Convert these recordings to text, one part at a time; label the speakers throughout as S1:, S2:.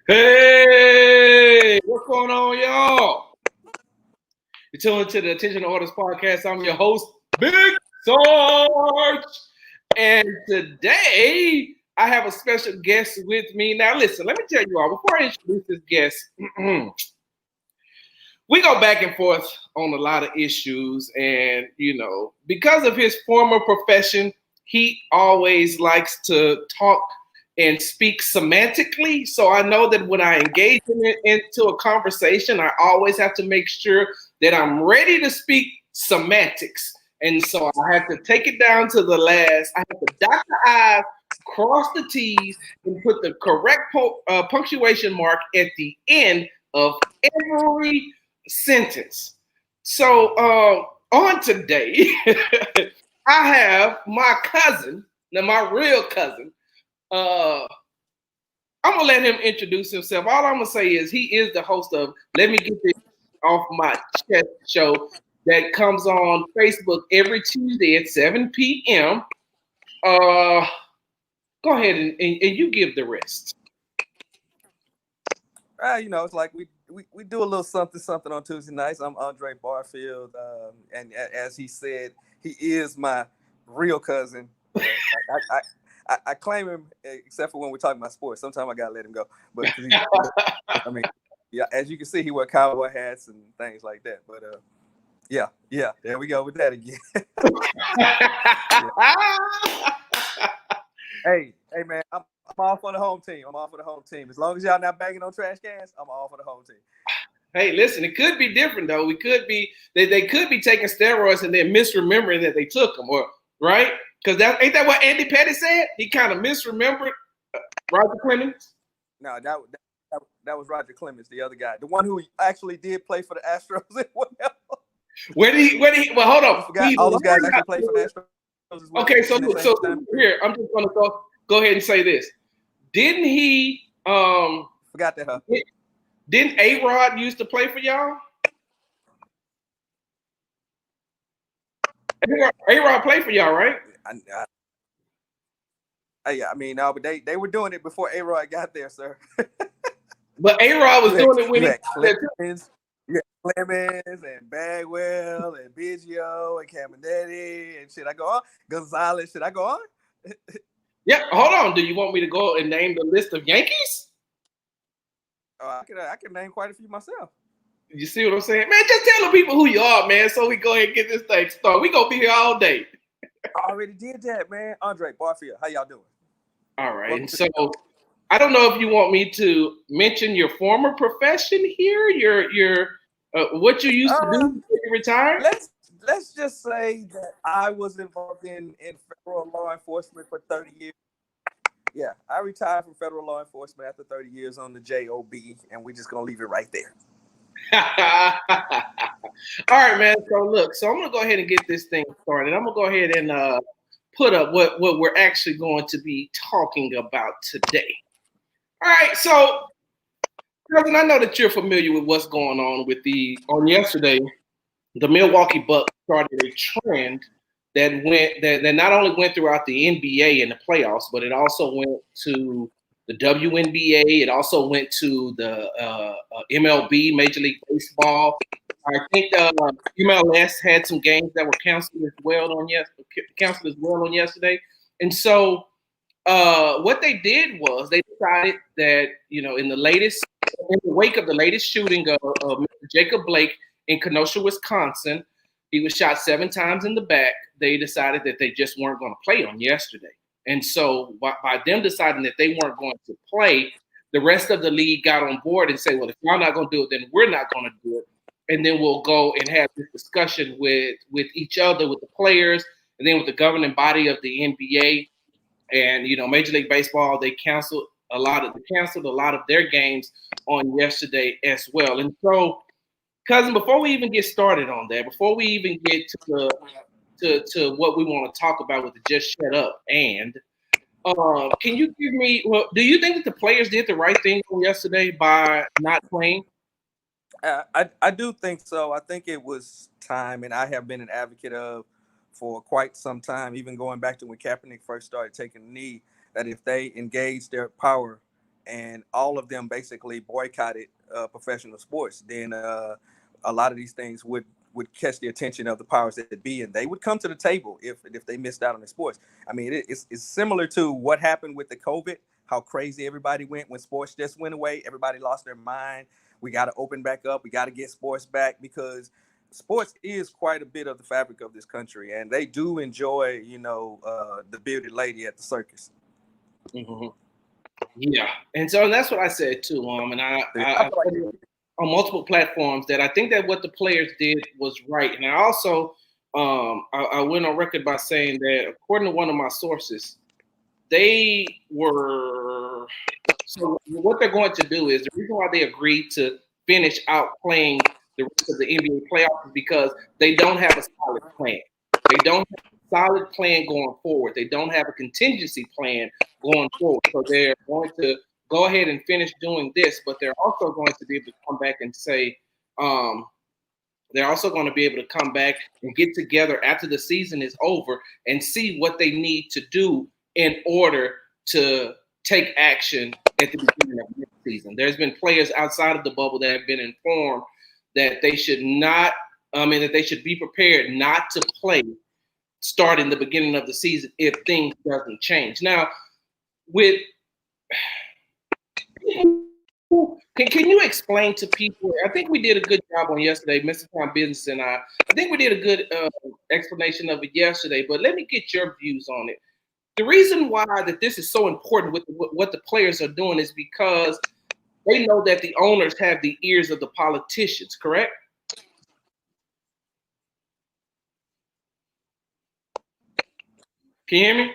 S1: Hey, what's going on, y'all? You're tuning to the Attention to Orders podcast. I'm your host, Big Sarge. And today I have a special guest with me. Now, listen, let me tell you all, before I introduce this guest, we go back and forth on a lot of issues. And, because of his former profession, he always likes to talk and speak semantically. So I know that when I engage into a conversation, I always have to make sure that I'm ready to speak semantics. And so I have to take it down to the last. I have to dot the I's, cross the T's, and put the correct punctuation mark at the end of every sentence. So on today, I have my cousin, now my real cousin. Uh, I'm gonna let him introduce himself. All I'm gonna say is he is the host of Let Me Get This Off My Chest show that comes on Facebook every Tuesday at 7 p.m. Go ahead and you give the rest.
S2: It's like we do a little something on Tuesday nights. I'm Andre Barfield, and as he said, he is my real cousin. I claim him, except for when we're talking about sports. Sometimes I gotta let him go, but I mean, yeah, as you can see, he wear cowboy hats and things like that. But yeah, there we go with that again. Hey, man, I'm all for the home team. I'm all for the home team. As long as y'all not banging on trash cans, I'm all for the home team.
S1: Hey, listen, it could be different though. We could be they could be taking steroids and then misremembering that they took them, or right? Because that ain't that what Andy Petty said? He kind of misremembered Roger Clemens.
S2: No, that was Roger Clemens, the other guy, the one who actually did play for the Astros.
S1: Where did he? Well, hold on.
S2: Forgot all those guys actually played for the Astros. As well.
S1: Okay, so here I'm just gonna go ahead and say this. Didn't he?
S2: Forgot that, huh?
S1: Didn't A-Rod used to play for y'all? A-Rod played for y'all, right?
S2: I mean, no, but they were doing it before A-Rod got there, sir.
S1: But A-Rod was doing it when he got there too.
S2: You had Clemens and Bagwell and Biggio and Caminetti and shit. I go on. Gonzalez, should I go on?
S1: Yeah, hold on. Do you want me to go and name the list of Yankees?
S2: Oh, I can name quite a few myself.
S1: You see what I'm saying? Man, just tell the people who you are, man, so we go ahead and get this thing started. We gonna be here all day.
S2: I already did that, man. Andre Barfield, how y'all doing?
S1: All right. And so I don't know if you want me to mention your former profession here, your what you used to do before you retired.
S2: Let's just say that I was involved in federal law enforcement for 30 years. Yeah, I retired from federal law enforcement after 30 years on the JOB, and we're just gonna leave it right there.
S1: All right, man. So I'm gonna go ahead and get this thing started. I'm gonna go ahead and put up what we're actually going to be talking about today. All right, so cousin, I know that you're familiar with what's going on yesterday. The Milwaukee Bucks started a trend that not only went throughout the NBA in the playoffs, but it also went to the WNBA. It also went to the MLB, Major League Baseball. I think MLS had some games that were canceled as well on yesterday. And so what they did was they decided that in the wake of the latest shooting of Mr. Jacob Blake in Kenosha, Wisconsin, he was shot 7 times in the back. They decided that they just weren't going to play on yesterday. And so by them deciding that they weren't going to play, the rest of the league got on board and said, well, if y'all not going to do it, then we're not going to do it. And then we'll go and have this discussion with each other, with the players, and then with the governing body of the NBA. And, Major League Baseball, they canceled a lot of their games on yesterday as well. And so, cousin, before we even get started on that, before we even get to what we want to talk about with the Just Shut Up, and can you give me, do you think that the players did the right thing yesterday by not playing?
S2: I do think so. I think it was time, and I have been an advocate of for quite some time, even going back to when Kaepernick first started taking the knee, that if they engage their power and all of them basically boycotted professional sports, then a lot of these things would catch the attention of the powers that be, and they would come to the table if they missed out on the sports. I mean, it's similar to what happened with the COVID, how crazy everybody went when sports just went away. Everybody lost their mind. We got to open back up. We got to get sports back, because sports is quite a bit of the fabric of this country, and they do enjoy, the bearded lady at the circus.
S1: Mm-hmm. Yeah, and that's what I said too. And I on multiple platforms that I think that what the players did was right, and I also I went on record by saying that according to one of my sources, they were. So what they're going to do is the reason why they agreed to finish out playing the rest of the NBA playoffs is because they don't have a solid plan. They don't have a solid plan going forward. They don't have a contingency plan going forward. So they're going to go ahead and finish doing this, but they're also going to be able to come back and say, they're also going to be able to come back and get together after the season is over and see what they need to do in order to take action at the beginning of next season. There's been players outside of the bubble that have been informed that they should not, that they should be prepared not to play starting the beginning of the season if things doesn't change. Now, can you explain to people? I think we did a good job on yesterday, Mr. Tom Business and I think we did a good explanation of it yesterday, but let me get your views on it. The reason why that this is so important with what the players are doing is because they know that the owners have the ears of the politicians, correct? Can you hear me?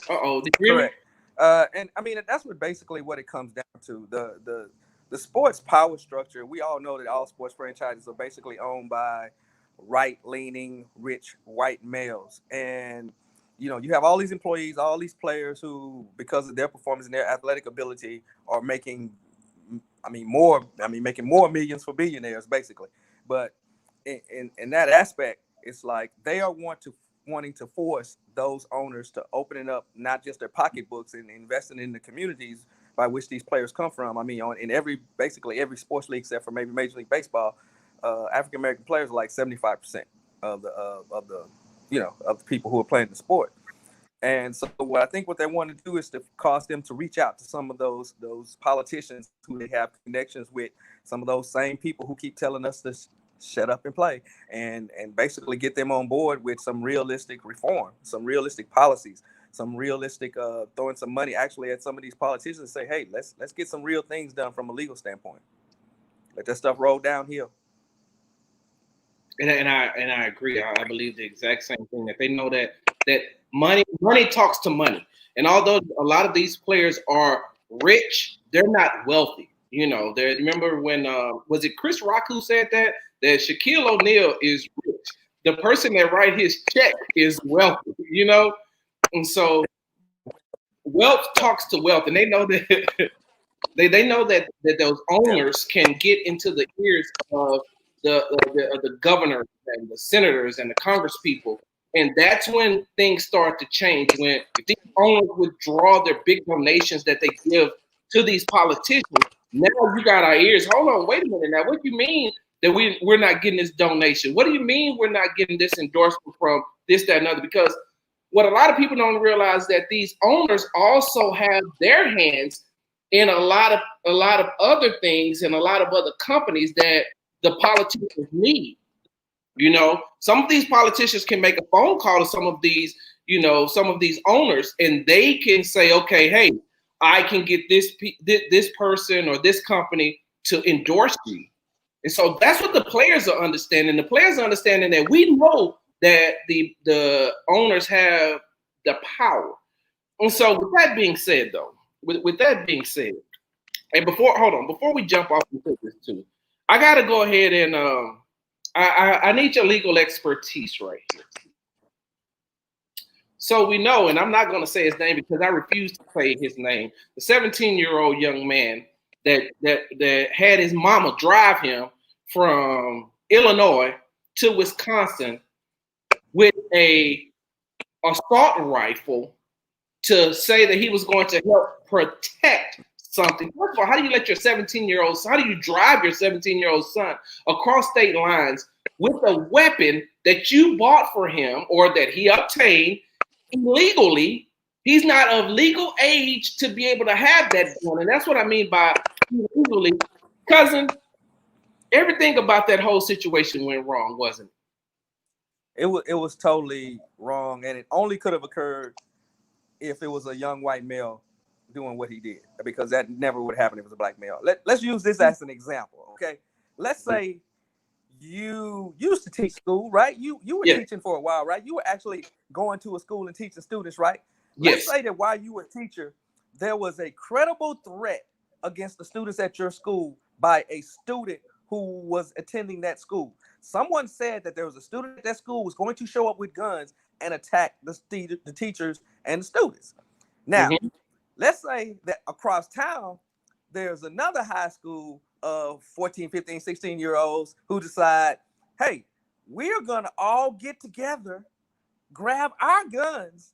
S1: Uh-oh, did you hear me?
S2: Correct. And I mean, that's basically what it comes down to. The sports power structure. We all know that all sports franchises are basically owned by right-leaning, rich white males. And, you have all these employees, all these players who, because of their performance and their athletic ability, are making more millions for billionaires, basically. But in that aspect, it's like they are wanting to force those owners to opening up not just their pocketbooks and investing in the communities by which these players come from. I mean, in basically every sports league except for maybe Major League Baseball, African American players are like 75% of the people who are playing the sport. And so what I think what they want to do is to cause them to reach out to some of those politicians who they have connections with, some of those same people who keep telling us to shut up and play, and basically get them on board with some realistic reform, some realistic policies, some realistic throwing some money actually at some of these politicians and say, hey, let's get some real things done from a legal standpoint. Let that stuff roll downhill.
S1: And I agree. I believe the exact same thing, that they know that money talks to money. And although a lot of these players are rich, they're not wealthy. Remember when was it Chris Rock who said that Shaquille O'Neal is rich. The person that write his check is wealthy, And so wealth talks to wealth, and they know that they know that those owners can get into the ears of the governors and the senators and the Congress people, and that's when things start to change. When if these owners withdraw their big donations that they give to these politicians, now you got our ears. Hold on, wait a minute. Now, what do you mean that we're not getting this donation? What do you mean we're not getting this endorsement from this, that, and other? Because what a lot of people don't realize that these owners also have their hands in a lot of other things and a lot of other companies that the politicians need. Some of these politicians can make a phone call to some of these owners, and they can say, okay, hey, I can get this person or this company to endorse you. And so that's what the players are understanding. The players are understanding that we know that the owners have the power. And so with that being said, though, and before we jump off into this too, I got to go ahead and I need your legal expertise right here. So we know, and I'm not going to say his name because I refuse to say his name, the 17-year-old young man that had his mama drive him from Illinois to Wisconsin with a assault rifle to say that he was going to help protect something. First of all, how do you let your 17-year-old, how do you drive your 17-year-old son across state lines with a weapon that you bought for him or that he obtained illegally? He's not of legal age to be able to have that gun. And that's what I mean by illegally. Cousin, everything about that whole situation went wrong, wasn't
S2: it? It was totally wrong, and it only could have occurred if it was a young white male doing what he did, because that never would happen if it was a black male. Let's use this as an example, okay? Let's say you used to teach school, right? You were teaching for a while, right? You were actually going to a school and teaching students, right? Let's say that while you were a teacher, there was a credible threat against the students at your school by a student who was attending that school. Someone said that there was a student at that school was going to show up with guns and attack the teachers and the students. Now, let's say that across town, there's another high school of 14, 15, 16-year-olds who decide, hey, we're going to all get together, grab our guns,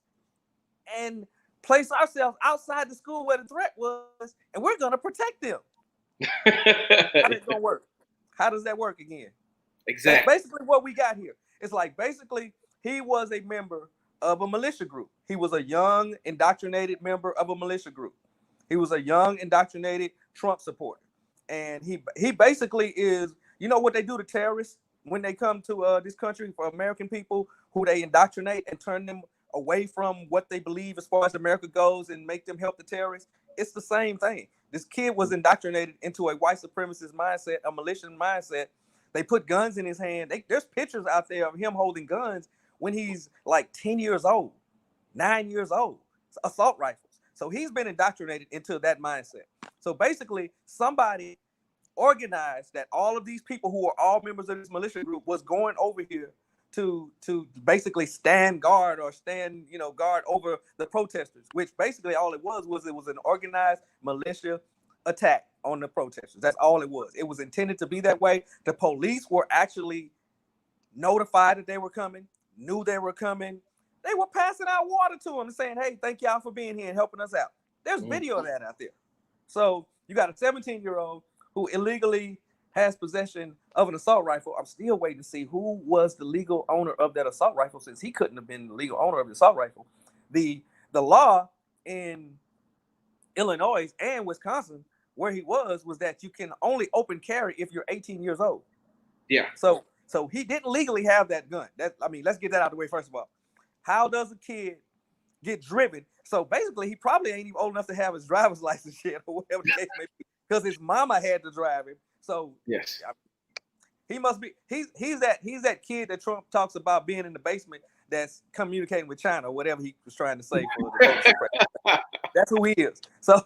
S2: and place ourselves outside the school where the threat was, and we're going to protect them. How is it going to work? How does that work again?
S1: Exactly.
S2: That's basically what we got here. It's like basically he was a member of a militia group. He was a young, indoctrinated member of a militia group. He was a young, indoctrinated Trump supporter. And he basically is, you know what they do to terrorists when they come to this country, for American people who they indoctrinate and turn them away from what they believe as far as America goes and make them help the terrorists? It's the same thing. This kid was indoctrinated into a white supremacist mindset, a militant mindset. They put guns in his hand. There's pictures out there of him holding guns when he's like 10 years old, 9 years old, assault rifles. So he's been indoctrinated into that mindset. So basically, somebody organized that all of these people who are all members of this militia group was going over here to basically stand guard or stand, guard over the protesters, which basically all it was an organized militia attack on the protesters. That's all it was. It was intended to be that way. The police were actually notified that they were coming, knew they were coming. They were passing out water to them and saying, hey, thank y'all for being here and helping us out. There's video of that out there. So you got a 17-year-old who illegally has possession of an assault rifle. I'm still waiting to see who was the legal owner of that assault rifle, since he couldn't have been the legal owner of the assault rifle. The law in Illinois and Wisconsin, where he was that you can only open carry if you're 18 years old.
S1: Yeah.
S2: So he didn't legally have that gun. Let's get that out of the way first of all. How does a kid get driven? So basically, he probably ain't even old enough to have his driver's license yet, or whatever the case may be, because his mama had to drive him. So
S1: yes,
S2: he must be. He's that kid that Trump talks about being in the basement that's communicating with China, or whatever he was trying to say for the That's who he is. So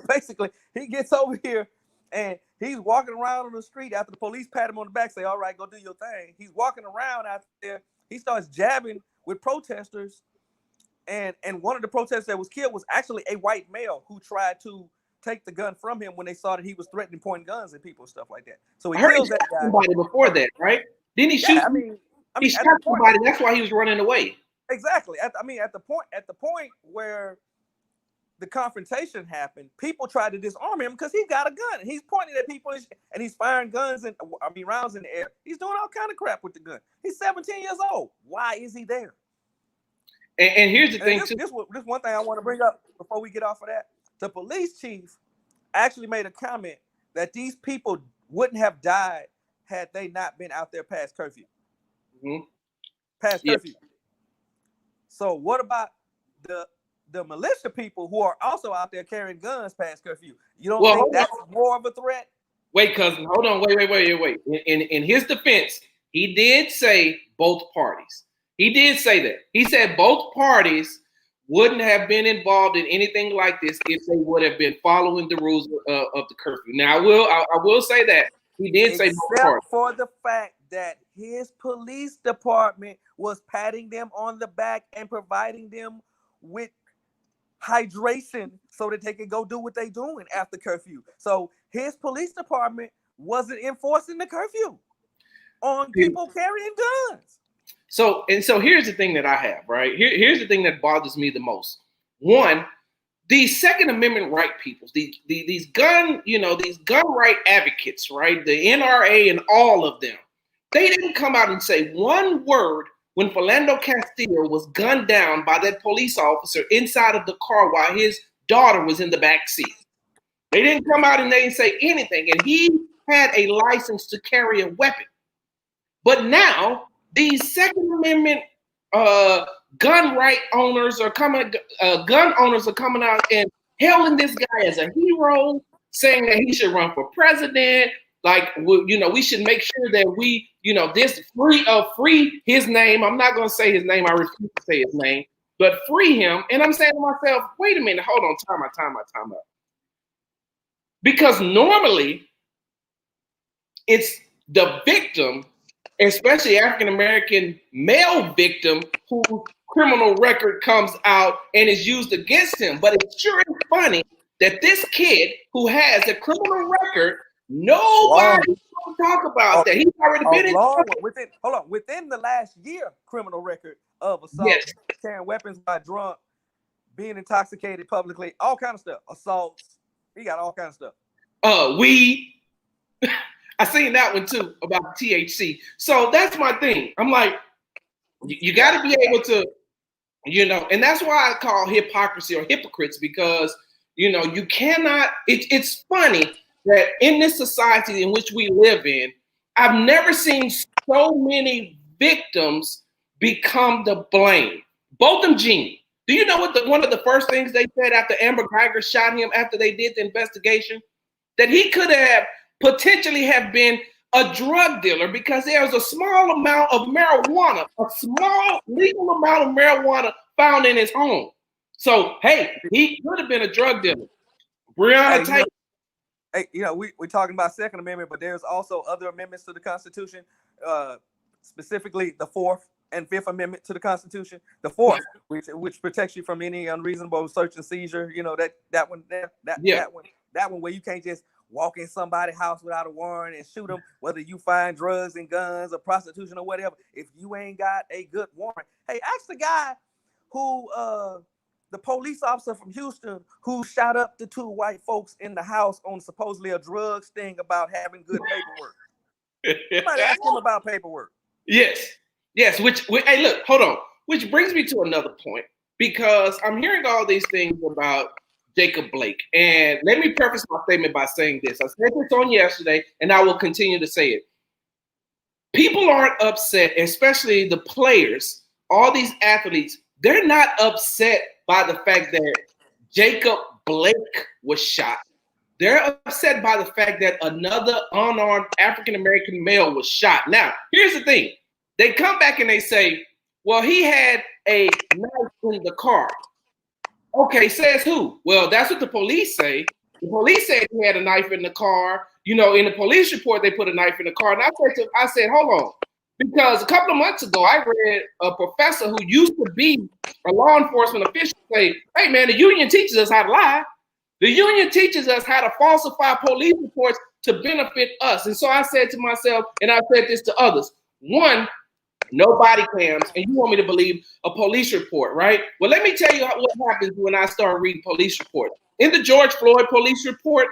S2: basically, he gets over here and he's walking around on the street after the police pat him on the back, say, "All right, go do your thing." He's walking around out there. He starts jabbing with protesters, and one of the protesters that was killed was actually a white male who tried to take the gun from him when they saw that he was threatening pointing guns at people and stuff like that. So he kills that guy.
S1: Somebody before that, right? Didn't he shoot? He shot somebody. That's why he was running away.
S2: Exactly. At the point where the confrontation happened, people tried to disarm him because he got a gun and he's pointing at people and he's firing rounds in the air. He's doing all kind of crap with the gun. He's 17 years old. Why is he there?
S1: And here's the thing,
S2: this one thing I want to bring up before we get off of that. The police chief actually made a comment that these people wouldn't have died had they not been out there past curfew. Past curfew. So what about the militia people who are also out there carrying guns past curfew? You don't think that's more of a threat?
S1: Wait, cousin, hold on. Wait. In his defense, he did say both parties. He did say that. He said both parties wouldn't have been involved in anything like this if they would have been following the rules of the curfew. Now, I will say that he did say both parties.
S2: Except for the fact that his police department was patting them on the back and providing them with hydration so that they could go do what they doing after curfew. So his police department wasn't enforcing the curfew on people carrying guns.
S1: So here's the thing that I have, right? Here's the thing that bothers me the most. One, these Second Amendment right people, these gun right advocates, right? The NRA and all of them, they didn't come out and say one word when Philando Castile was gunned down by that police officer inside of the car while his daughter was in the back seat. They didn't come out and they didn't say anything, and he had a license to carry a weapon. But now these Second Amendment gun owners are coming out and hailing this guy as a hero, saying that he should run for president. Like, we should make sure that we, this free his name. I'm not going to say his name. I refuse to say his name, but free him. And I'm saying to myself, wait a minute, hold on, time out. Because normally it's the victim, especially African-American male victim, whose criminal record comes out and is used against him. But it sure is funny that this kid who has a criminal record, nobody will talk about that. He's already been
S2: within the last year, criminal record of assault, carrying weapons by drunk, being intoxicated publicly, all kind of stuff, assaults. He got all kind of stuff.
S1: Weed. I seen that one too about THC. So that's my thing. I'm like, you got to be able to, and that's why I call hypocrisy or hypocrites, because, you cannot, it's funny that in this society in which we live in, I've never seen so many victims become the blame. Botham Jean. Do you know what one of the first things they said after Amber Geiger shot him after they did the investigation? That he could have potentially have been a drug dealer because there was a small amount of marijuana, a small legal amount of marijuana found in his home. So, hey, he could have been a drug dealer. Breonna Taylor.
S2: We're talking about Second Amendment, but there's also other amendments to the Constitution, specifically the Fourth and Fifth Amendment to the Constitution. The Fourth, which protects you from any unreasonable search and seizure. That one where you can't just walk in somebody's house without a warrant and shoot them, whether you find drugs and guns or prostitution or whatever. If you ain't got a good warrant, hey, ask the guy who, the police officer from Houston who shot up the two white folks in the house on supposedly a drug sting about having good paperwork. You might ask him about paperwork.
S1: Yes. Hey, look, hold on. Which brings me to another point, because I'm hearing all these things about Jacob Blake. And let me preface my statement by saying this. I said this on yesterday, and I will continue to say it. People aren't upset, especially the players, all these athletes. They're not upset by the fact that Jacob Blake was shot. They're upset by the fact that another unarmed African-American male was shot. Now, here's the thing. They come back and they say, well, he had a knife in the car. Okay, says who? Well, that's what the police say. The police said he had a knife in the car. In the police report, they put a knife in the car. And I said, hold on. Because a couple of months ago, I read a professor who used to be a law enforcement official say, hey, man, the union teaches us how to lie. The union teaches us how to falsify police reports to benefit us. And so I said to myself, and I said this to others, one, no body cams, and you want me to believe a police report, right? Well, let me tell you what happens when I start reading police reports. In the George Floyd police report,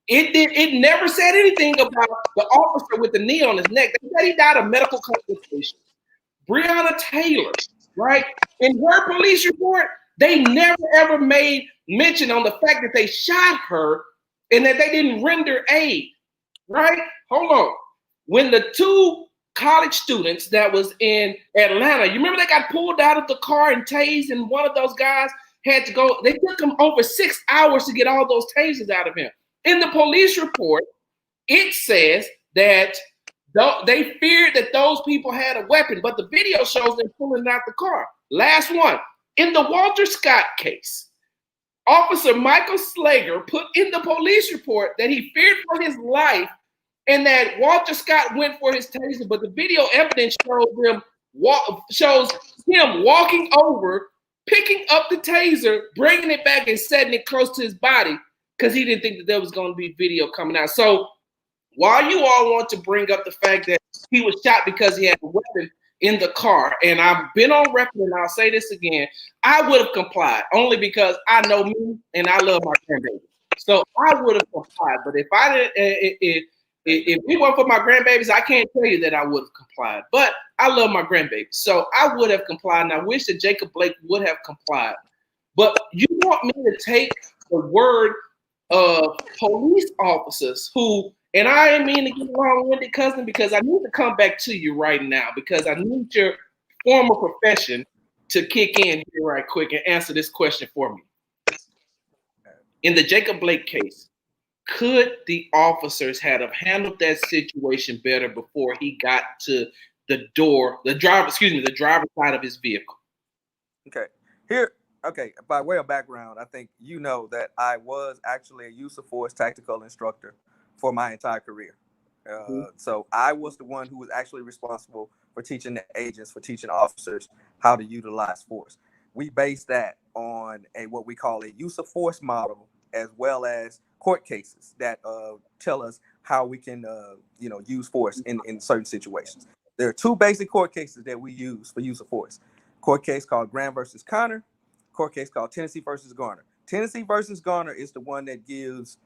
S1: it never said anything about the officer with the knee on his neck. They said he died of medical complications. Breonna Taylor, right? In her police report, they never ever made mention on the fact that they shot her and that they didn't render aid, right? Hold on. When the two college students that was in Atlanta, you remember they got pulled out of the car and tased, and one of those guys had to go, they took him over 6 hours to get all those tasers out of him. In the police report, it says that they feared that those people had a weapon, but the video shows them pulling out the car. Last one, in the Walter Scott case, Officer Michael Slager put in the police report that he feared for his life and that Walter Scott went for his taser, but the video evidence shows him walking over, picking up the taser, bringing it back and setting it close to his body because he didn't think that there was going to be video coming out. So while you all want to bring up the fact that he was shot because he had a weapon, in the car, and I've been on record, and I'll say this again, I would have complied only because I know me and I love my grandbaby. So I would have complied. But if I didn't, if it weren't for my grandbabies, I can't tell you that I would have complied. But I love my grandbabies, so I would have complied, and I wish that Jacob Blake would have complied. But you want me to take the word of police officers who, and I ain't mean to get long-winded, cousin, because I need to come back to you right now because I need your former profession to kick in here right quick and answer this question for me. In the Jacob Blake case, could the officers have handled that situation better before he got to the driver's side of his vehicle?
S2: Okay. Okay, by way of background, I think you know that I was actually a use of force tactical instructor for my entire career. So I was the one who was actually responsible for teaching the agents, for teaching officers how to utilize force. We base that on what we call a use of force model, as well as court cases that tell us how we can use force in certain situations. There are two basic court cases that we use for use of force. Court case called Graham versus Connor, court case called Tennessee versus Garner. Tennessee versus Garner is the one that gives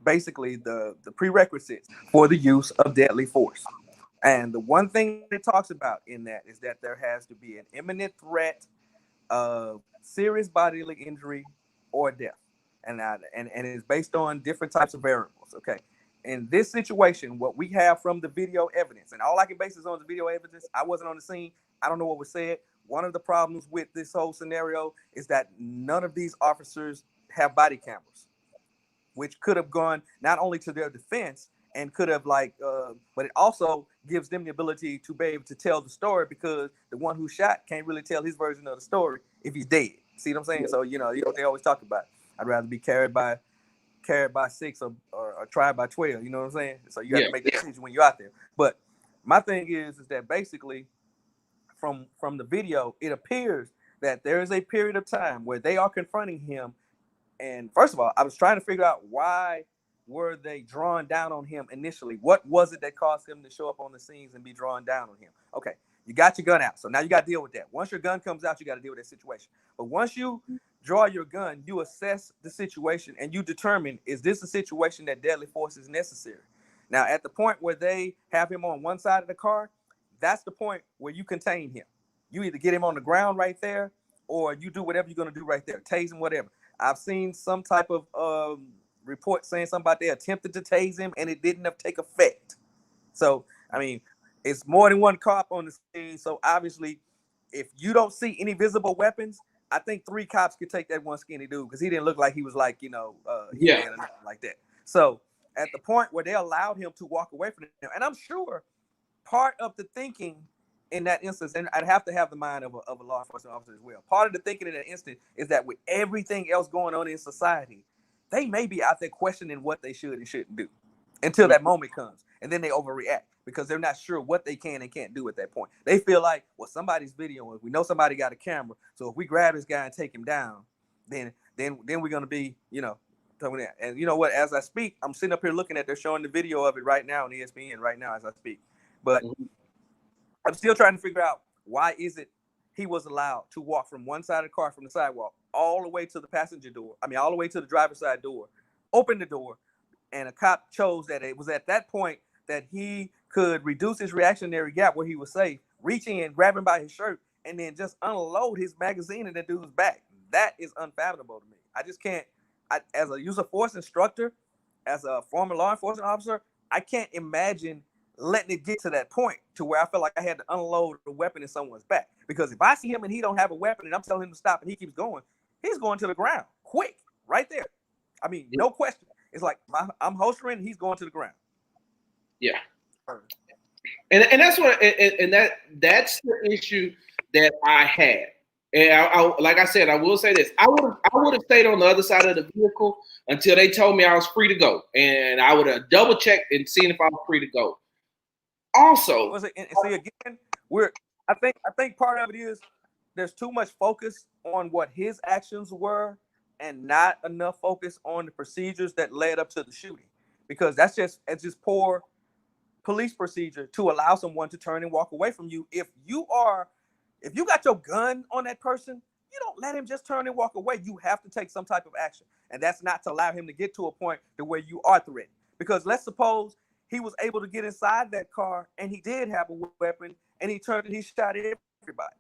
S2: basically the prerequisites for the use of deadly force. And the one thing it talks about in that is that there has to be an imminent threat of serious bodily injury or death. And it is based on different types of variables. Okay. In this situation, what we have from the video evidence, and all I can base is on the video evidence. I wasn't on the scene. I don't know what was said. One of the problems with this whole scenario is that none of these officers have body cameras, which could have gone not only to their defense and could have but it also gives them the ability to be able to tell the story, because the one who shot can't really tell his version of the story if he's dead. See what I'm saying? So, you know what they always talk about. I'd rather be carried by 6 or tried by 12. You know what I'm saying? So you have to make the decision when you're out there. But my thing is that basically from the video, it appears that there is a period of time where they are confronting him. And first of all, I was trying to figure out why were they drawn down on him initially? What was it that caused him to show up on the scenes and be drawn down on him? Okay, you got your gun out. So now you got to deal with that. Once your gun comes out, you got to deal with that situation. But once you draw your gun, you assess the situation and you determine, is this a situation that deadly force is necessary? Now, at the point where they have him on one side of the car, that's the point where you contain him. You either get him on the ground right there, or you do whatever you're going to do right there, tase him, whatever. I've seen some type of report saying something about they attempted to tase him and it didn't take effect. So, I mean, it's more than one cop on the scene. So obviously, if you don't see any visible weapons, I think 3 cops could take that one skinny dude, because he didn't look like he was like, or nothing like that. So at the point where they allowed him to walk away from him, and I'm sure part of the thinking in that instance, and I'd have to have the mind of a law enforcement officer as well. Part of the thinking in that instant is that with everything else going on in society, they may be out there questioning what they should and shouldn't do until that moment comes. And then they overreact because they're not sure what they can and can't do at that point. They feel like, well, somebody's videoing. We know somebody got a camera. So if we grab this guy and take him down, then we're going to be, and you know what, as I speak, I'm sitting up here looking at, they're showing the video of it right now on ESPN right now as I speak. But I'm still trying to figure out, why is it he was allowed to walk from one side of the car, from the sidewalk, all the way to the passenger door. All the way to the driver's side door, open the door. And a cop chose that it was at that point that he could reduce his reactionary gap where he was safe, reach in, grab him by his shirt, and then just unload his magazine in the dude's back. That is unfathomable to me. I just can't, as a use of force instructor, as a former law enforcement officer, I can't imagine letting it get to that point to where I feel like I had to unload a weapon in someone's back. Because if I see him and he don't have a weapon and I'm telling him to stop and he keeps going, he's going to the ground quick, right there. No question. It's like I'm holstering, he's going to the ground.
S1: Yeah. And that's what, and that's the issue that I had. And I like I said, I will say this: I would have stayed on the other side of the vehicle until they told me I was free to go, and I would have double checked and seen if I was free to go. Also,
S2: see again, I think part of it is there's too much focus on what his actions were and not enough focus on the procedures that led up to the shooting, because it's just poor police procedure to allow someone to turn and walk away from you. If you got your gun on that person, you don't let him just turn and walk away. You have to take some type of action. And that's not to allow him to get to a point to where you are threatened. Because let's suppose he was able to get inside that car and he did have a weapon and he turned and he shot everybody.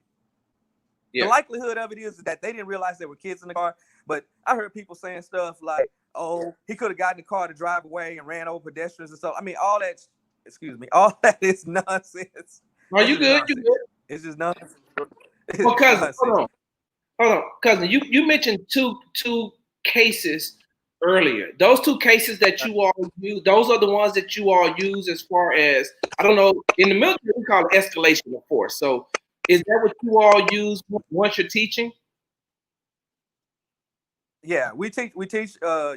S2: Yeah. The likelihood of it is that they didn't realize there were kids in the car. But I heard people saying stuff like, oh, he could have gotten the car to drive away and ran over pedestrians and stuff. I mean, all that is nonsense.
S1: Are you good? You good?
S2: It's just nonsense.
S1: Well, cousin, hold on, cousin. You mentioned two cases earlier. Those two cases that you all use, those are the ones that you all use as far as, I don't know, in the military we call it escalation of force. So is that what you all use once you're teaching?
S2: Yeah, we teach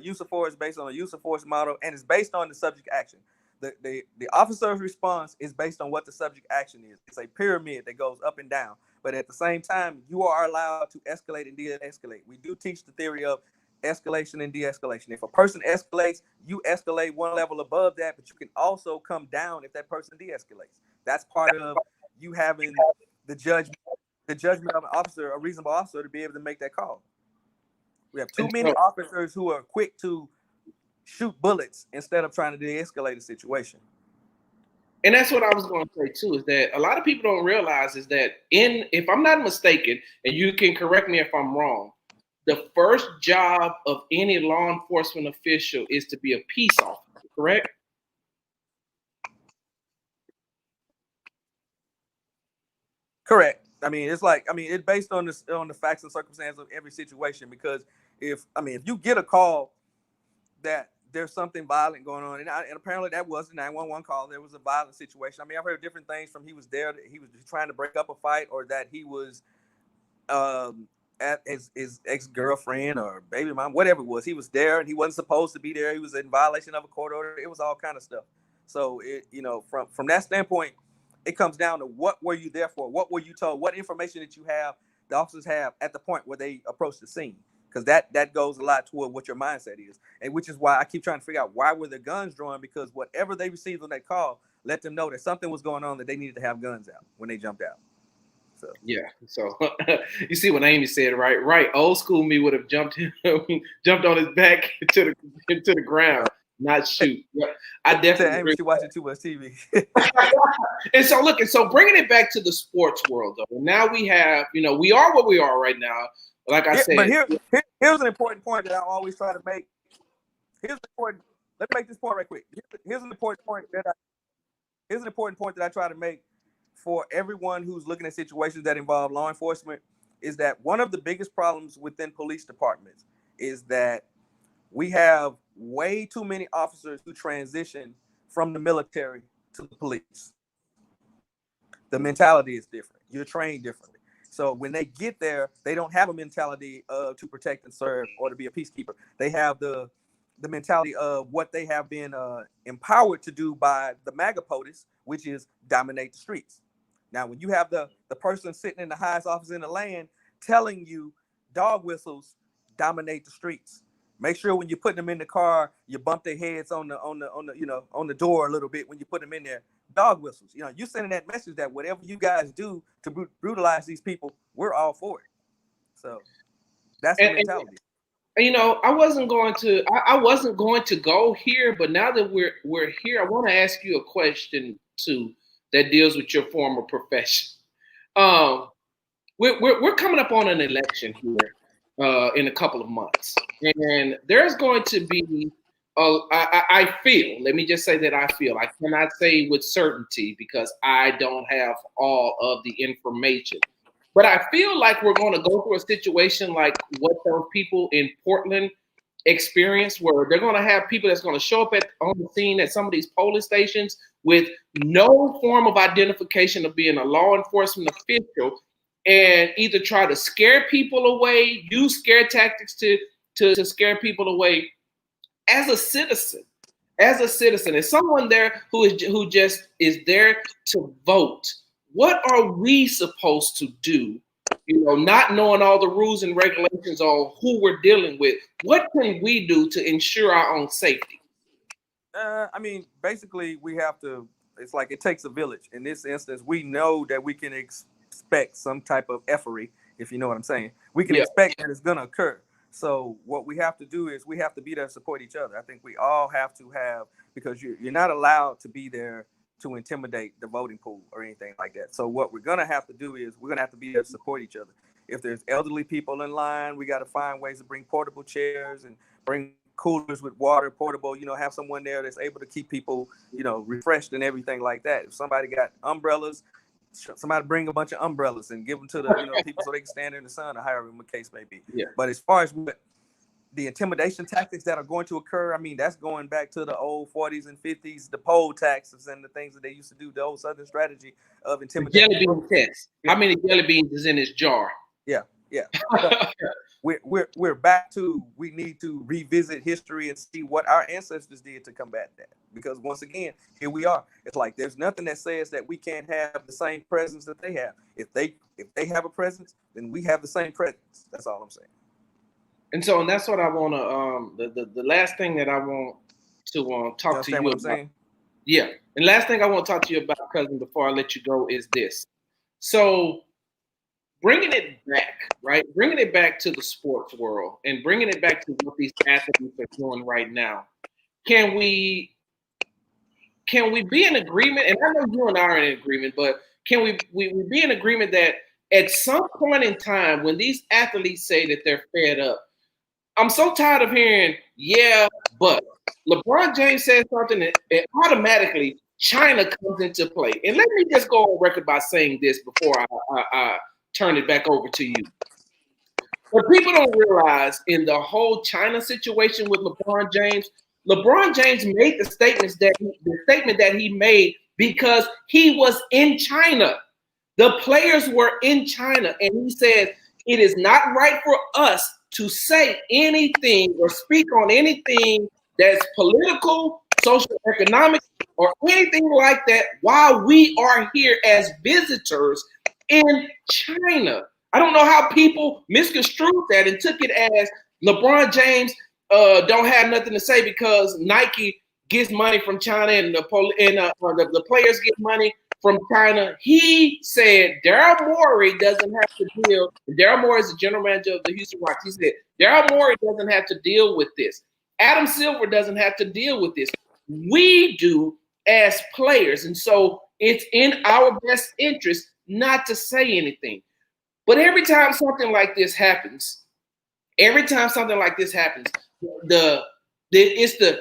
S2: use of force based on a use of force model, and it's based on the subject action. The officer's response is based on what the subject action is. It's a pyramid that goes up and down, but at the same time, you are allowed to escalate and de-escalate. We do teach the theory of escalation and de-escalation. If a person escalates, you escalate one level above that, but you can also come down if that person de-escalates. That's part of you having the judgment of an officer, a reasonable officer, to be able to make that call. We have too many officers who are quick to shoot bullets instead of trying to de-escalate a situation.
S1: And that's what I was going to say too, is that a lot of people don't realize is that if I'm not mistaken, and you can correct me if I'm wrong, the first job of any law enforcement official is to be a peace officer, correct?
S2: Correct. I mean, it's based on the facts and circumstances of every situation. Because if you get a call that there's something violent going on, and apparently that was a 911 call, there was a violent situation. I mean, I've heard different things from he was there, he was trying to break up a fight, or that he was at his ex-girlfriend or baby mom, whatever it was. He was there and he wasn't supposed to be there. He was in violation of a court order. It was all kind of stuff. So from that standpoint, it comes down to what were you there for? What were you told? What information that you have, the officers have at the point where they approach the scene? Because that goes a lot toward what your mindset is. And which is why I keep trying to figure out, why were the guns drawn? Because whatever they received on that call let them know that something was going on, that they needed to have guns out when they jumped out. So yeah.
S1: So you see what Amy said, right? Right. Old school me would have jumped on his back into the ground, not shoot. I definitely
S2: Amy, she watching too much TV.
S1: And so bringing it back to the sports world, though. Now we have, we are what we are right now. Like I said,
S2: but here's an important point that I always try to make. Let me make this point right quick. Here's an important point that I try to make for everyone who's looking at situations that involve law enforcement, is that one of the biggest problems within police departments is that we have way too many officers who transition from the military to the police. The mentality is different. You're trained differently. So when they get there, they don't have a mentality to protect and serve or to be a peacekeeper. They have the mentality of what they have been empowered to do by the MAGA POTUS, which is dominate the streets. Now, when you have the person sitting in the highest office in the land telling you dog whistles dominate the streets, make sure when you're putting them in the car, you bump their heads on the door a little bit when you put them in there. Dog whistles. You're sending that message that whatever you guys do to brutalize these people, we're all for it. So that's the mentality.
S1: I wasn't going to go here, but now that we're here, I want to ask you a question too that deals with your former profession. We're coming up on an election here in a couple of months, and there's going to be I feel, let me just say that I feel, I cannot say with certainty because I don't have all of the information, but I feel like we're going to go through a situation like what those people in Portland experienced, where they're going to have people that's going to show up on the scene at some of these polling stations with no form of identification of being a law enforcement official, and either try to scare people away, use scare tactics to scare people away. As a citizen, as someone there who just is there to vote, what are we supposed to do? Not knowing all the rules and regulations on who we're dealing with, what can we do to ensure our own safety?
S2: Basically, we have to it's like it takes a village. In this instance, we know that we can expect some type of effery, if you know what I'm saying. We can expect that it's going to occur. So what we have to do is we have to be there to support each other. I think we all have to have, because you're not allowed to be there to intimidate the voting pool or anything like that. So what we're going to have to do is we're going to have to be there to support each other. If there's elderly people in line, we got to find ways to bring portable chairs and bring coolers with water, portable, have someone there that's able to keep people, refreshed and everything like that. If somebody got umbrellas, somebody bring a bunch of umbrellas and give them to the people so they can stand in the sun, or however the case may be.
S1: Yeah.
S2: But as far as the intimidation tactics that are going to occur, I mean, that's going back to the old 40s and 50s, the poll taxes and the things that they used to do, the old Southern strategy of intimidation.
S1: Jelly bean test. How many jelly beans is in this jar?
S2: Yeah. We're back to, we need to revisit history and see what our ancestors did to combat that. Because once again, here we are. It's like there's nothing that says that we can't have the same presence that they have. If they have a presence, then we have the same presence. That's all I'm saying.
S1: And so, and that's what I want to. The last thing that I want to talk to you
S2: what I'm
S1: about.
S2: saying?
S1: Yeah, and last thing I want to talk to you about, cousin, before I let you go, is this. So, bringing it back, right? Bringing it back to the sports world and bringing it back to what these athletes are doing right now. Can we be in agreement? And I know you and I are in agreement, but can we be in agreement that at some point in time, when these athletes say that they're fed up, I'm so tired of hearing, but LeBron James says something and automatically China comes into play. And let me just go on record by saying this before I turn it back over to you. What people don't realize in the whole China situation with LeBron James made the statement that he made because he was in China. The players were in China, and he said it is not right for us to say anything or speak on anything that's political, social, economic, or anything like that while we are here as visitors in China. I don't know how people misconstrued that and took it as LeBron James don't have nothing to say because Nike gets money from China and the players get money from China. He said Daryl Morey doesn't have to deal. Daryl Morey is the general manager of the Houston Rockets. He said Daryl Morey doesn't have to deal with this. Adam Silver doesn't have to deal with this. We do as players. And so it's in our best interest not to say anything. But every time something like this happens, it's the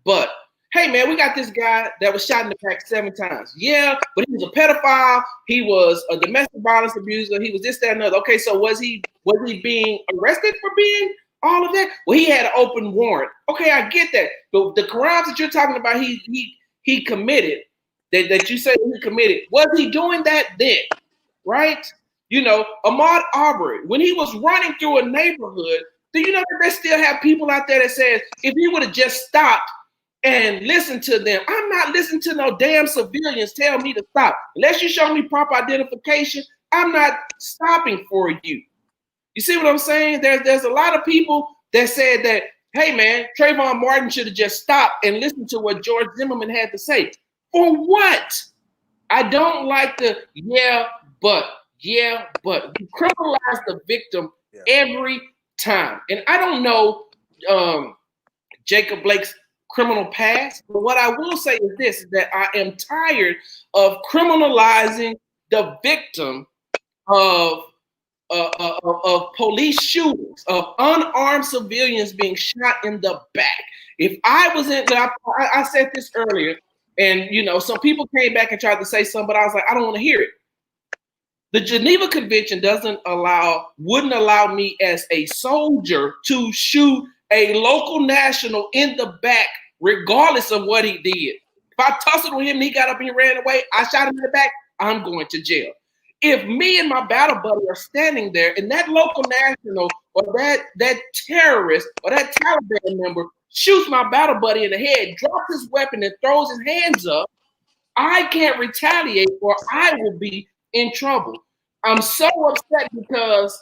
S1: but. Hey, man, we got this guy that was shot in the back 7 times. Yeah, but he was a pedophile. He was a domestic violence abuser. He was this, that, and other. Okay, so was he being arrested for being all of that? Well, he had an open warrant. Okay, I get that. But the crimes that you're talking about, he committed, that you say he committed, was he doing that then? Right? Ahmaud Arbery, when he was running through a neighborhood, do you know that they still have people out there that says if he would have just stopped and listen to them. I'm not listening to no damn civilians tell me to stop. Unless you show me proper identification, I'm not stopping for you. You see what I'm saying? There's a lot of people that said that, hey, man, Trayvon Martin should have just stopped and listened to what George Zimmerman had to say. For what? I don't like the but. You criminalize the victim every time. And I don't know Jacob Blake's criminal past, but what I will say is this, that I am tired of criminalizing the victim of police shootings, of unarmed civilians being shot in the back. If I was in, I said this earlier, and some people came back and tried to say something, but I was like, I don't want to hear it. The Geneva Convention wouldn't allow me as a soldier to shoot a local national in the back, regardless of what he did. If I tussled with him and he got up and he ran away, I shot him in the back, I'm going to jail. If me and my battle buddy are standing there and that local national or that terrorist or that Taliban member shoots my battle buddy in the head, drops his weapon and throws his hands up, I can't retaliate or I will be in trouble. I'm so upset because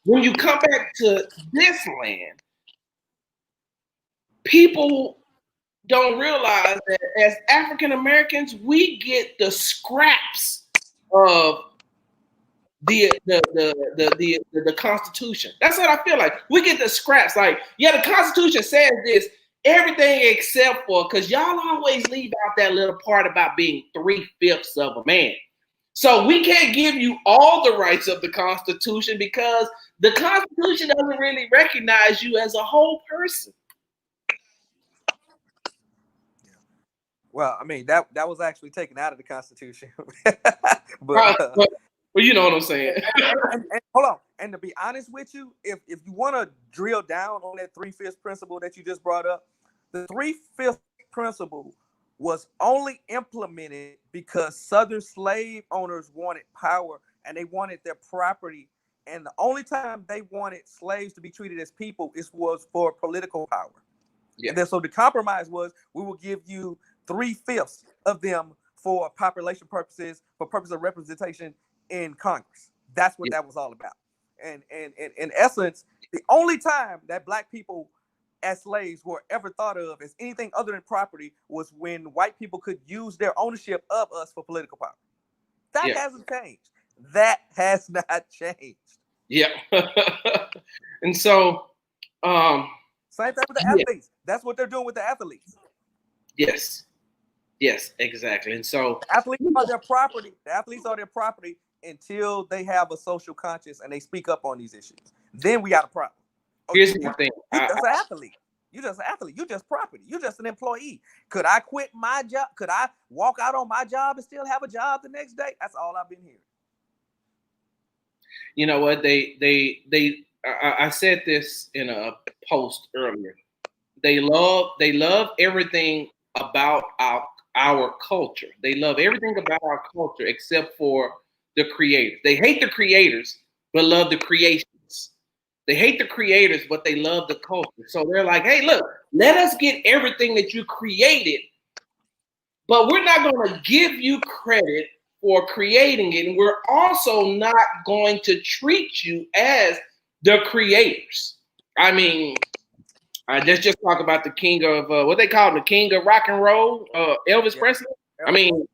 S1: when you come back to this land, people don't realize that as African Americans, we get the scraps of the Constitution. That's what I feel like. We get the scraps. Like, yeah, the Constitution says this, everything except for, because y'all always leave out that little part about being 3/5 of a man. So we can't give you all the rights of the Constitution because the Constitution doesn't really recognize you as a whole person.
S2: Well, I mean that was actually taken out of the Constitution, but
S1: well, you know what I'm saying.
S2: and hold on. And to be honest with you, if you want to drill down on that 3/5 principle that you just brought up, the 3/5 principle was only implemented because Southern slave owners wanted power and they wanted their property. And the only time they wanted slaves to be treated as people was for political power. Yeah. And then, so the compromise was, we will give you 3/5 of them for population purposes, for purpose of representation in Congress. That's what that was all about. And in essence, the only time that Black people as slaves were ever thought of as anything other than property was when white people could use their ownership of us for political power. That hasn't changed. That has not changed.
S1: Yeah. And so
S2: same thing with the athletes. That's what they're doing with the athletes.
S1: Yes, exactly. And so
S2: the athletes are their property. The athletes are their property until they have a social conscience and they speak up on these issues. Then we got a problem.
S1: Here's the thing.
S2: You're just an athlete. You're just an athlete. You're just property. You're just an employee. Could I quit my job? Could I walk out on my job and still have a job the next day? That's all I've been hearing.
S1: You know what? I said this in a post earlier. They love everything about our culture. They love everything about our culture except for the creators. They hate the creators, but love the creations. They hate the creators, but they love the culture. So they're like, hey, look, let us get everything that you created, but we're not going to give you credit for creating it. And we're also not going to treat you as the creators. I mean, let's just talk about the king of what they call him, the king of rock and roll, Elvis Presley. I mean,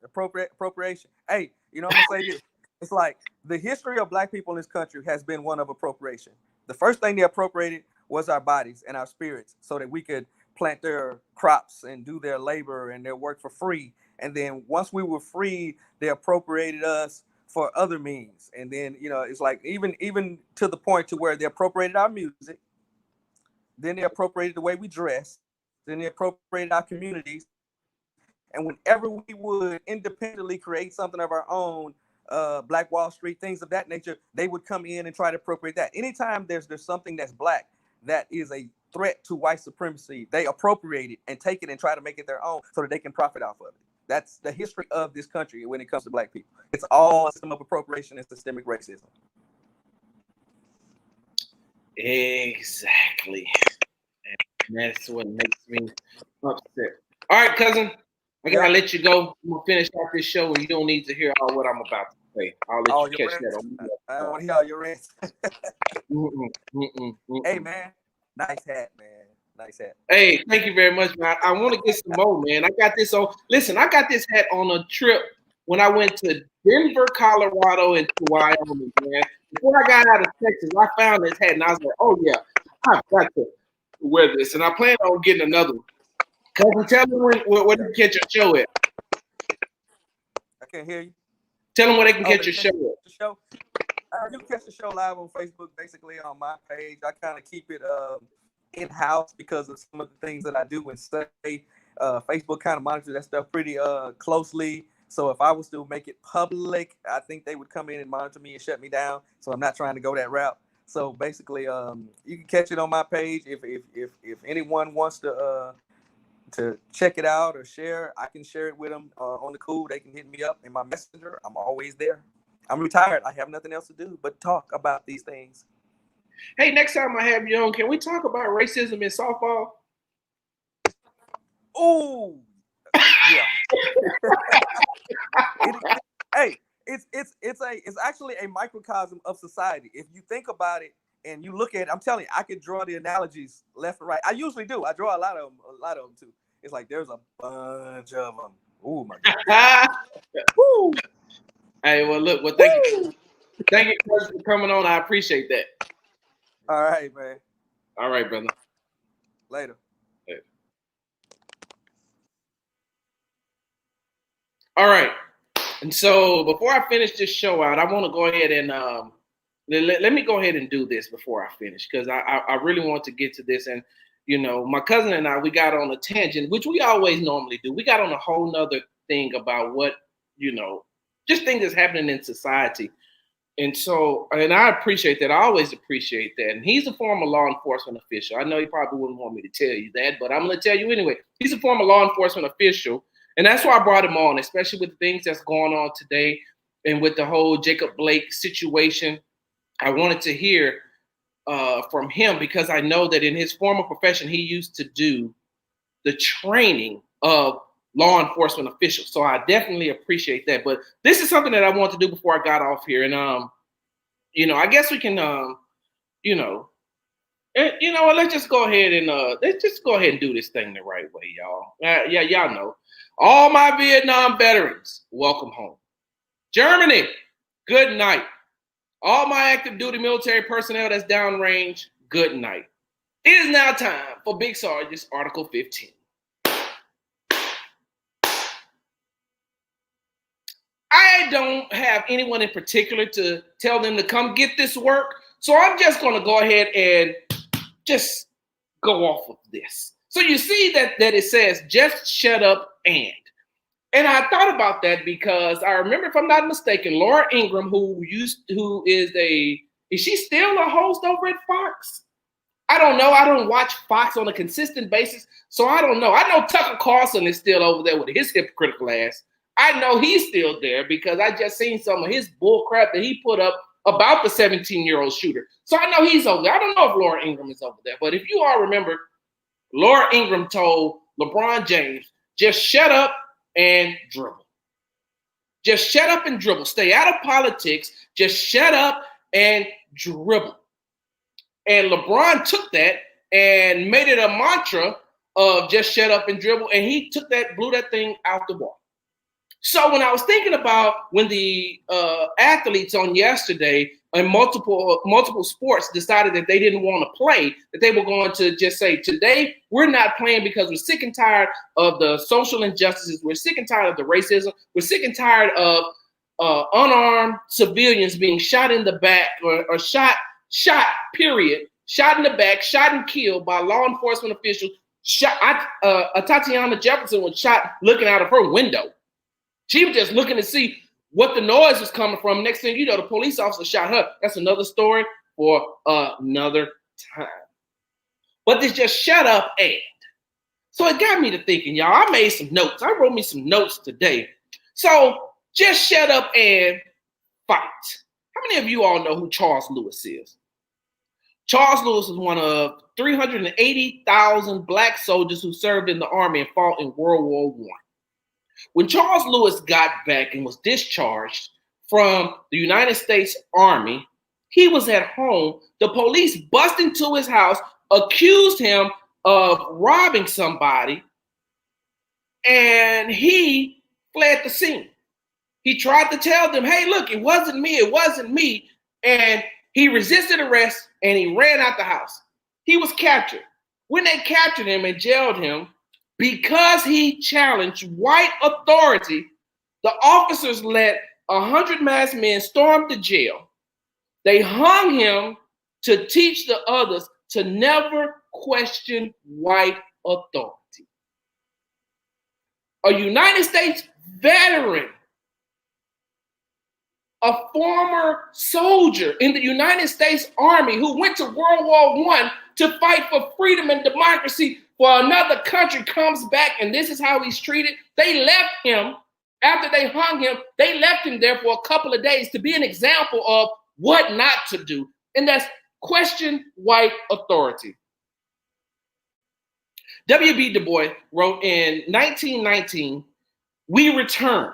S2: appropriation. Hey, you know what I'm gonna say this? It's like the history of Black people in this country has been one of appropriation. The first thing they appropriated was our bodies and our spirits so that we could plant their crops and do their labor and their work for free. And then once we were free, they appropriated us for other means. And then, you know, it's like even to the point to where they appropriated our music. Then they appropriated the way we dress. Then they appropriated our communities. And whenever we would independently create something of our own, Black Wall Street, things of that nature, they would come in and try to appropriate that. Anytime there's something that's Black that is a threat to white supremacy, they appropriate it and take it and try to make it their own so that they can profit off of it. That's the history of this country when it comes to Black people. It's all a system of appropriation and systemic racism.
S1: Exactly. And that's what makes me upset. All right, cousin. I gotta let you go. I'm gonna finish off this show, and you don't need to hear all what I'm about to say. I'll let you catch that.
S2: I don't want to hear all your rants. Hey man, nice hat, man. Nice hat.
S1: Hey, thank you very much, man. I want to get some more, man. I got this on. Listen, I got this hat on a trip when I went to Denver, Colorado, and to Wyoming, man. Before I got out of Texas, I found this hat, and I was like, "Oh yeah, I've got to wear this," and I plan on getting another one. Cousin, tell them where they can catch your show at.
S2: I can't hear you.
S1: Tell them where they can catch your show at.
S2: The show. You can catch the show live on Facebook, basically on my page. I kind of keep it in-house because of some of the things that I do and say. Facebook kind of monitors that stuff pretty closely. So if I was to make it public, I think they would come in and monitor me and shut me down. So I'm not trying to go that route. So basically, you can catch it on my page. If anyone wants to check it out or share, I can share it with them on the cool. They can hit me up in my messenger. I'm always there. I'm retired. I have nothing else to do but talk about these things.
S1: Hey, next time I have you on, can we talk about racism in softball?
S2: Oh, yeah. It's actually a microcosm of society. If you think about it and you look at it, I'm telling you, I could draw the analogies left and right. I usually do. I draw a lot of them too. It's like there's a bunch of them. Oh my God.
S1: Woo. Hey, well, look, well, thank you. Thank you for coming on. I appreciate that.
S2: All right, man.
S1: All right, brother.
S2: Later.
S1: All right. And so before I finish this show out, I want to go ahead and let me go ahead and do this before I finish, because I really want to get to this. And, you know, my cousin and I, we got on a tangent, which we always normally do. We got on a whole nother thing about what, you know, just things that's happening in society. And so, and I appreciate that. I always appreciate that. And he's a former law enforcement official. I know he probably wouldn't want me to tell you that, but I'm going to tell you anyway. He's a former law enforcement official. And that's why I brought him on, especially with the things that's going on today and with the whole Jacob Blake situation. I wanted to hear from him, because I know that in his former profession, he used to do the training of law enforcement officials. So I definitely appreciate that. But this is something that I want to do before I got off here. And, you know, I guess we can, you know, let's just go ahead and do this thing the right way, y'all. Yeah, y'all know. All my Vietnam veterans, welcome home. Germany, good night. All my active duty military personnel that's downrange, good night. It is now time for Big Sergeant's Article 15. I don't have anyone in particular to tell them to come get this work, so I'm just going to go ahead and just go off of this. So you see that it says, just shut up and. And I thought about that because I remember, if I'm not mistaken, Laura Ingraham, is she still a host over at Fox? I don't know. I don't watch Fox on a consistent basis, so I don't know. I know Tucker Carlson is still over there with his hypocritical ass. I know he's still there because I just seen some of his bull crap that he put up about the 17-year-old shooter. So I know he's over there. I don't know if Laura Ingraham is over there, but if you all remember, Laura Ingraham told LeBron James, just shut up and dribble. Just shut up and dribble. Stay out of politics. Just shut up and dribble. And LeBron took that and made it a mantra of just shut up and dribble. And he took that, blew that thing out the water. So when I was thinking about when the athletes on yesterday in multiple sports decided that they didn't want to play, that they were going to just say, today we're not playing because we're sick and tired of the social injustices. We're sick and tired of the racism. We're sick and tired of unarmed civilians being shot in the back or shot, period, shot in the back, shot and killed by law enforcement officials. Tatiana Jefferson was shot looking out of her window. She was just looking to see what the noise was coming from. Next thing you know, the police officer shot her. That's another story for another time. But this just shut up and. So it got me to thinking, y'all. I made some notes. I wrote me some notes today. So just shut up and fight. How many of you all know who Charles Lewis is? Charles Lewis was one of 380,000 black soldiers who served in the army and fought in World War I. When Charles Lewis got back and was discharged from the United States Army, he was at home. The police bust into his house, accused him of robbing somebody, and he fled the scene. He tried to tell them, hey, look, it wasn't me. And he resisted arrest and he ran out the house. He was captured. When they captured him and jailed him, because he challenged white authority, the officers let 100 masked men storm the jail. They hung him to teach the others to never question white authority. A United States veteran, a former soldier in the United States Army who went to World War I to fight for freedom and democracy for another country, comes back, and this is how he's treated. They left him, after they hung him, they left him there for a couple of days to be an example of what not to do, and that's question white authority. W.B. Du Bois wrote in 1919, we return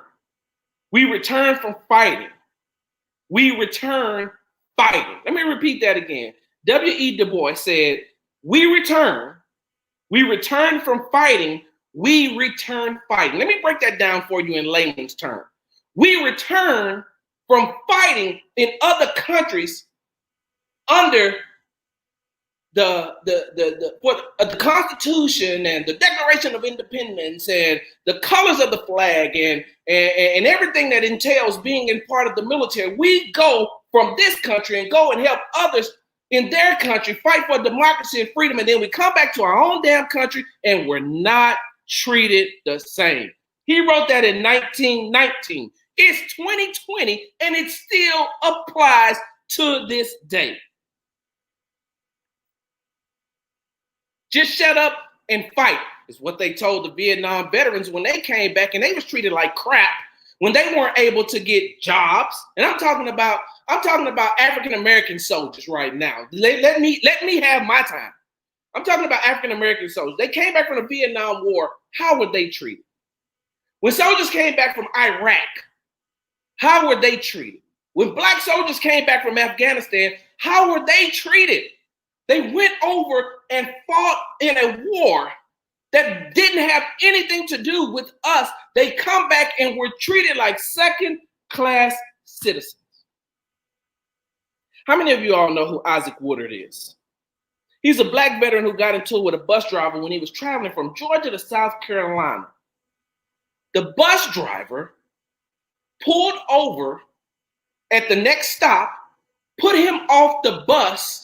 S1: from fighting. We return fighting. Let me repeat that again. W.E. Du Bois said, we return from fighting, we return fighting. Let me break that down for you in layman's terms. We return from fighting in other countries under the Constitution and the Declaration of Independence and the colors of the flag and everything that entails being in part of the military. We go from this country and go and help others in their country fight for democracy and freedom, and then we come back to our own damn country and we're not treated the same. He wrote that in 1919. It's 2020 and it still applies to this day. Just shut up and fight is what they told the Vietnam veterans when they came back, and they was treated like crap when they weren't able to get jobs. And I'm talking about African American soldiers right now. Let me have my time. I'm talking about African American soldiers. They came back from the Vietnam War. How were they treated? When soldiers came back from Iraq, how were they treated? When black soldiers came back from Afghanistan, how were they treated? They went over and fought in a war that didn't have anything to do with us. They come back and were treated like second-class citizens. How many of you all know who Isaac Woodard is? He's a black veteran who got into it with a bus driver when he was traveling from Georgia to South Carolina. The bus driver pulled over at the next stop, put him off the bus.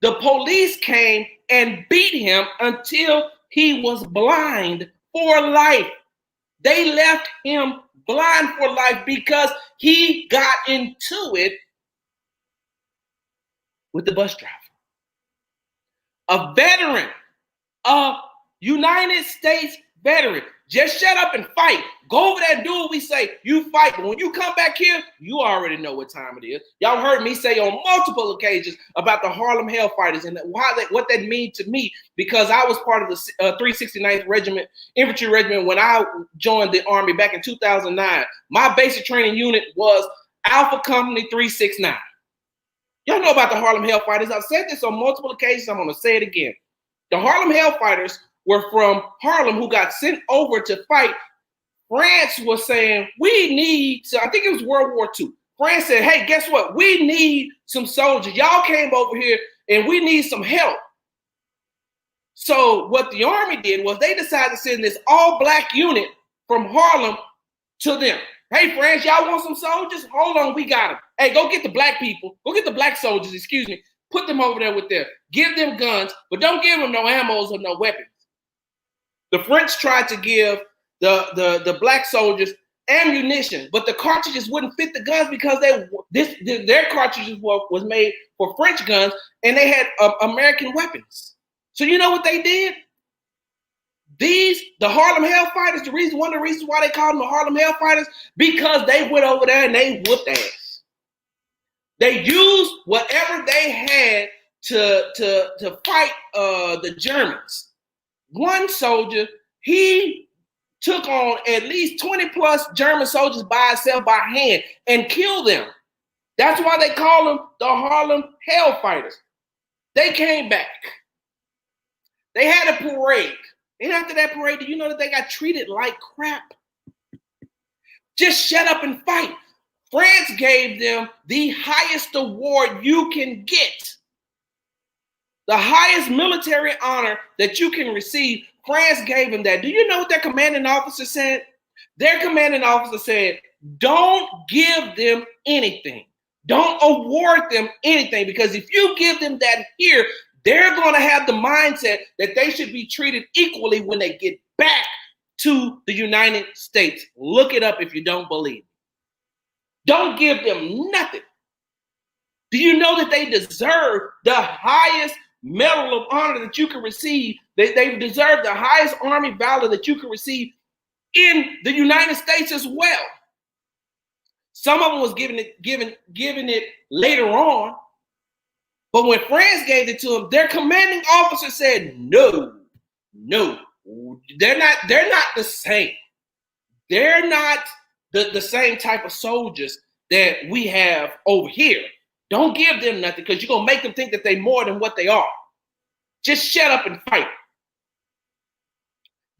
S1: The police came and beat him until he was blind for life. They left him blind for life because he got into it with the bus driver. A veteran, a United States veteran. Just shut up and fight. Go over there and do what we say. You fight. But when you come back here, you already know what time it is. Y'all heard me say on multiple occasions about the Harlem Hellfighters and what that means to me, because I was part of the 369th Regiment, Infantry Regiment, when I joined the Army back in 2009. My basic training unit was Alpha Company 369. Y'all know about the Harlem Hellfighters. I've said this on multiple occasions. I'm going to say it again. The Harlem Hellfighters were from Harlem who got sent over to fight. France was saying, we need, so I think it was World War II. France said, hey, guess what? We need some soldiers. Y'all came over here and we need some help. So what the Army did was they decided to send this all-black unit from Harlem to them. Hey, France, y'all want some soldiers? Hold on, we got them. Hey, go get the black people. Go get the black soldiers, excuse me. Put them over there with them. Give them guns, but don't give them no ammos or no weapons. The French tried to give the black soldiers ammunition, but the cartridges wouldn't fit the guns because their cartridges was made for French guns, and they had American weapons. So you know what they did? The Harlem Hellfighters, one of the reasons why they called them the Harlem Hellfighters, because they went over there and they whooped ass. They used whatever they had to fight the Germans. One soldier, he took on at least 20 plus German soldiers by himself by hand and killed them. That's why they call them the Harlem Hellfighters. They came back. They had a parade. And after that parade, do you know that they got treated like crap? Just shut up and fight. France gave them the highest award you can get. The highest military honor that you can receive, France gave them that. Do you know what their commanding officer said? Their commanding officer said, don't give them anything. Don't award them anything, because if you give them that here, they're going to have the mindset that they should be treated equally when they get back to the United States. Look it up if you don't believe me. Don't give them nothing. Do you know that they deserve the highest medal of honor that you can receive? They deserve the highest Army valor that you can receive in the United States as well. Some of them was given it later on. But when France gave it to them, their commanding officer said, no, they're not the same. They're not the same type of soldiers that we have over here. Don't give them nothing, because you're going to make them think that they're more than what they are. Just shut up and fight.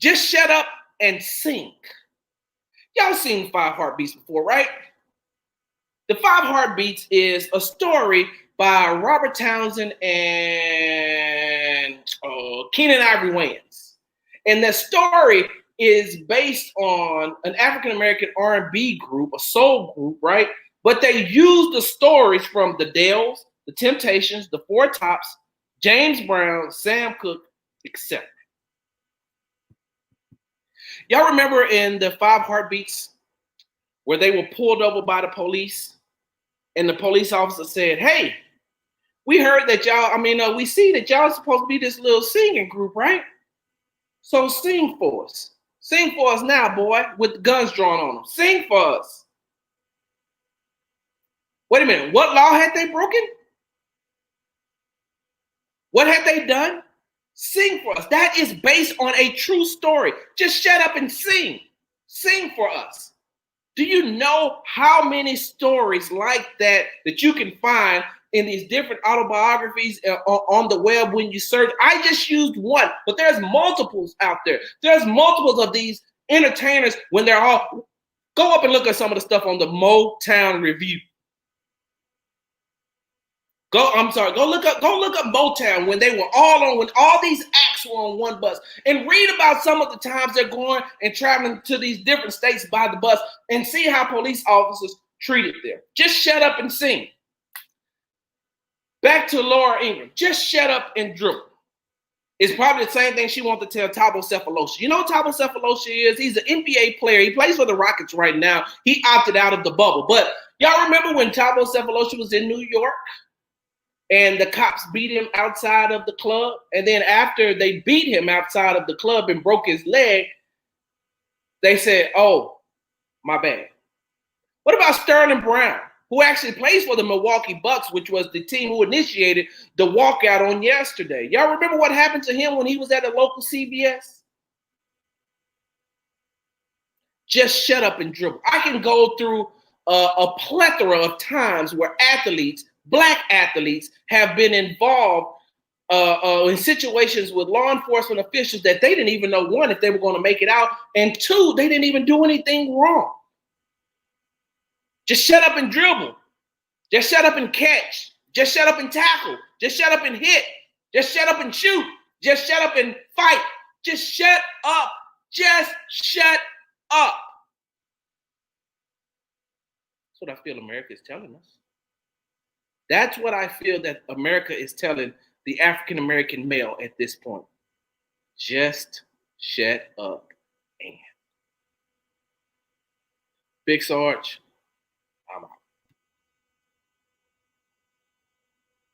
S1: Just shut up and sing. Y'all seen Five Heartbeats before, right? The Five Heartbeats is a story by Robert Townsend and Keenen Ivory Wayans. And the story is based on an African-American R&B group, a soul group, right? But they use the stories from the Dells, the Temptations, the Four Tops, James Brown, Sam Cooke, etc. Y'all remember in the Five Heartbeats where they were pulled over by the police and the police officer said, hey, we heard that y'all, we see that y'all supposed to be this little singing group, right? So sing for us. Sing for us now, boy, with the guns drawn on them. Sing for us. Wait a minute. What law had they broken? What had they done? Sing for us. That is based on a true story. Just shut up and sing. Sing for us. Do you know how many stories like that you can find in these different autobiographies on the web when you search? I just used one, but there's multiples out there. There's multiples of these entertainers when they're all, go up and look at some of the stuff on the Motown Review. Go look up Motown when they were when all these acts were on one bus, and read about some of the times they're going and traveling to these different states by the bus and see how police officers treated them. Just shut up and sing. Back to Laura Ingraham. Just shut up and dribble. It's probably the same thing she wants to tell Thabo Sefolosha. You know what Thabo Sefolosha is? He's an NBA player. He plays for the Rockets right now. He opted out of the bubble. But y'all remember when Thabo Sefolosha was in New York? And the cops beat him outside of the club. And then after they beat him outside of the club and broke his leg, they said, oh, my bad. What about Sterling Brown, who actually plays for the Milwaukee Bucks, which was the team who initiated the walkout on yesterday? Y'all remember what happened to him when he was at a local CVS? Just shut up and dribble. I can go through a plethora of times where athletes, Black athletes, have been involved in situations with law enforcement officials that they didn't even know, one, if they were going to make it out, and two, they didn't even do anything wrong. Just shut up and dribble. Just shut up and catch. Just shut up and tackle. Just shut up and hit. Just shut up and shoot. Just shut up and fight. Just shut up. Just shut up. That's what I feel America is telling us. That's what I feel that America is telling the African-American male at this point. Just shut up and. Big Sarge,